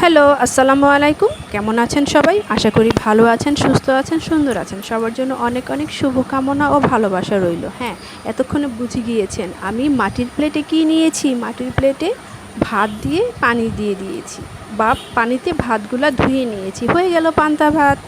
Hello, আসসালামু আলাইকুম। কেমন আছেন সবাই? আশা করি ভালো আছেন, সুস্থ আছেন, সুন্দর আছেন। সবার জন্য অনেক অনেক শুভকামনা ও ভালোবাসা রইল। হ্যাঁ, এতক্ষণে বুঝে গিয়েছেন আমি মাটির প্লেটে কী নিয়েছি। মাটির প্লেটে ভাত দিয়ে পানি দিয়ে দিয়েছি বা পানিতে ভাতগুলা ধুয়ে নিয়েছি। হয়ে গেল পান্তা ভাত।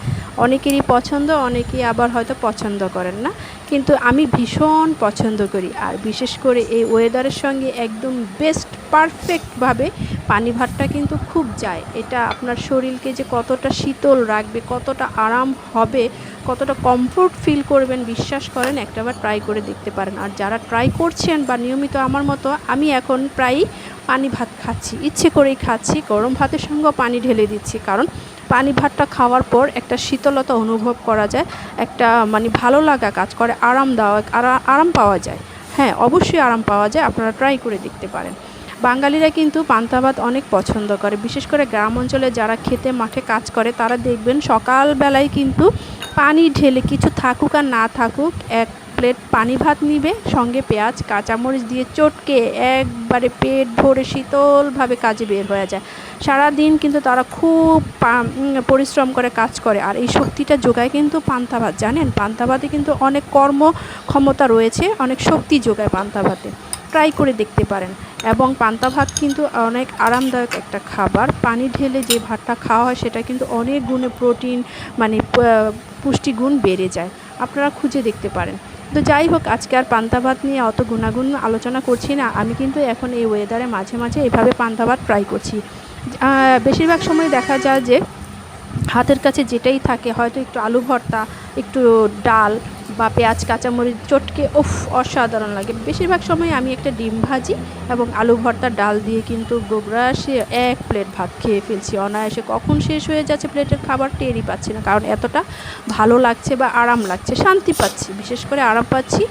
অনেকেরই পছন্দ, অনেকেই আবার হয়তো পছন্দ করেন না, কিন্তু আমি ভীষণ পছন্দ করি। আর বিশেষ করে এই ওয়েদারের সঙ্গে একদম বেস্ট পারফেক্টভাবে পানি ভাতটা কিন্তু খুব যায়। এটা আপনার শরীরকে যে কতটা শীতল রাখবে, কতটা আরাম হবে, কতটা কমফোর্ট ফিল করবেন, বিশ্বাস করেন একটাবার ট্রাই করে দেখতে পারেন। আর যারা ট্রাই করছেন বা নিয়মিত আমার মতো, আমি এখন প্রায়ই পানি ভাত খাচ্ছি, ইচ্ছে করেই খাচ্ছি। গরম ভাতের সঙ্গেও পানি ঢেলে দিচ্ছি, কারণ পানি ভাতটা খাওয়ার পর একটা শীতলতা অনুভব করা যায়, একটা ভালো লাগা কাজ করে, আরাম পাওয়া যায়। হ্যাঁ, অবশ্যই আরাম পাওয়া যায়, আপনারা ট্রাই করে দেখতে পারেন। বাঙালিরা কিন্তু পান্তা ভাত অনেক পছন্দ করে, বিশেষ করে গ্রাম অঞ্চলে যারা খেতে মাঠে কাজ করে তারা দেখবেন সকালবেলায় কিন্তু পানি ঢেলে, কিছু থাকুক আর না থাকুক, এক প্লেট পানি ভাত নিবে, সঙ্গে পেঁয়াজ কাঁচামরিচ দিয়ে চটকে একবারে পেট ভরে শীতলভাবে কাজে বের হয়ে যায়। সারাদিন কিন্তু তারা খুব পরিশ্রম করে কাজ করে, আর এই শক্তিটা যোগায় কিন্তু পান্তা ভাত। জানেন, পান্তা ভাতে কিন্তু অনেক কর্মক্ষমতা রয়েছে, অনেক শক্তি যোগায় পান্তা ভাতে। ট্রাই করে দেখতে পারেন। এবং পান্তা ভাত কিন্তু অনেক আরামদায়ক একটা খাবার। পানি ঢেলে যে ভাতটা খাওয়া হয় সেটা কিন্তু অনেক গুণে প্রোটিন, পুষ্টিগুণ বেড়ে যায়। আপনারা খুঁজে দেখতে পারেন। তো যাই হোক, আজকে আর পান্তা ভাত নিয়ে অত গুণাগুণ আলোচনা করছি না। আমি কিন্তু এখন এই ওয়েদারে মাঝে মাঝে এভাবে পান্তা ভাত ট্রাই করছি। বেশিরভাগ সময় দেখা যায় যে হাতের কাছে যেটাই থাকে, হয়তো একটু আলু ভর্তা, একটু ডাল বা পেঁয়াজ কাঁচামরিচ চটকে, অসাধারণ লাগে। বেশিরভাগ সময় আমি একটা ডিম ভাজি এবং আলু ভর্তা ডাল দিয়ে কিন্তু গোগ্রাসে এক প্লেট ভাত খেয়ে ফেলছি অনায়াসে। কখন শেষ হয়ে যাচ্ছে প্লেটের খাবার টেরই পাচ্ছি না, কারণ এতটা ভালো লাগছে বা আরাম লাগছে, শান্তি পাচ্ছি, বিশেষ করে আরাম পাচ্ছি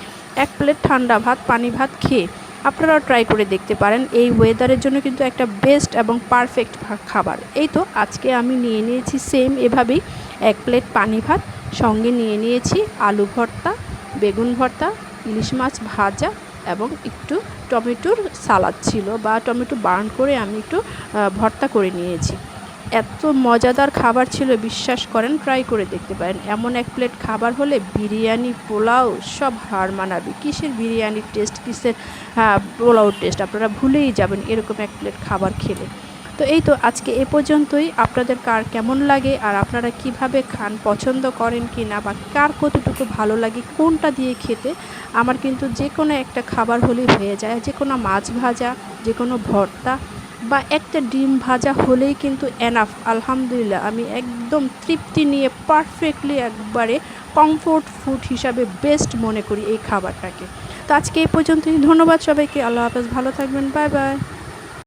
এক প্লেট ঠান্ডা ভাত, পানি ভাত খেয়ে। আপনারাও ট্রাই করে দেখতে পারেন। এই ওয়েদারের জন্য কিন্তু একটা বেস্ট এবং পারফেক্ট খাবার। এই তো আজকে আমি নিয়ে নিয়েছি সেম এভাবেই এক প্লেট পানি ভাত, সঙ্গে নিয়ে নিয়েছি আলু ভর্তা, বেগুন ভর্তা, ইলিশ মাছ ভাজা এবং একটু টমেটোর সালাদ ছিল, বা টমেটো বার্ন করে আমি একটু ভর্তা করে নিয়েছি। এত মজাদার খাবার ছিল, বিশ্বাস করেন, ট্রাই করে দেখতে পারেন। এমন এক প্লেট খাবার হলে বিরিয়ানি, পোলাও সব হার মানাবে। কিসের বিরিয়ানির টেস্ট, কিসের পোলাওর টেস্ট, আপনারা ভুলেই যাবেন এরকম এক প্লেট খাবার খেলে। তো এই তো আজকে এ পর্যন্তই। আপনাদের কার কেমন লাগে, আর আপনারা কিভাবে খান, পছন্দ করেন কি না, বা কার কতটুকু ভালো লাগে কোনটা দিয়ে খেতে, আমার কিন্তু যে কোনো একটা খাবার হলেই হয়ে যায়। যে কোনো মাছ ভাজা, যে কোনো ভর্তা বা একটা ডিম ভাজা হলেই কিন্তু এনাফ। আলহামদুলিল্লাহ, আমি একদম তৃপ্তি নিয়ে পারফেক্টলি একবারে কমফোর্ট ফুড হিসাবে বেস্ট মনে করি এই খাবারটাকে। তো আজকে এই পর্যন্তই। ধন্যবাদ সবাইকে। আল্লাহ হাফেজ, ভালো থাকবেন, বাই বাই।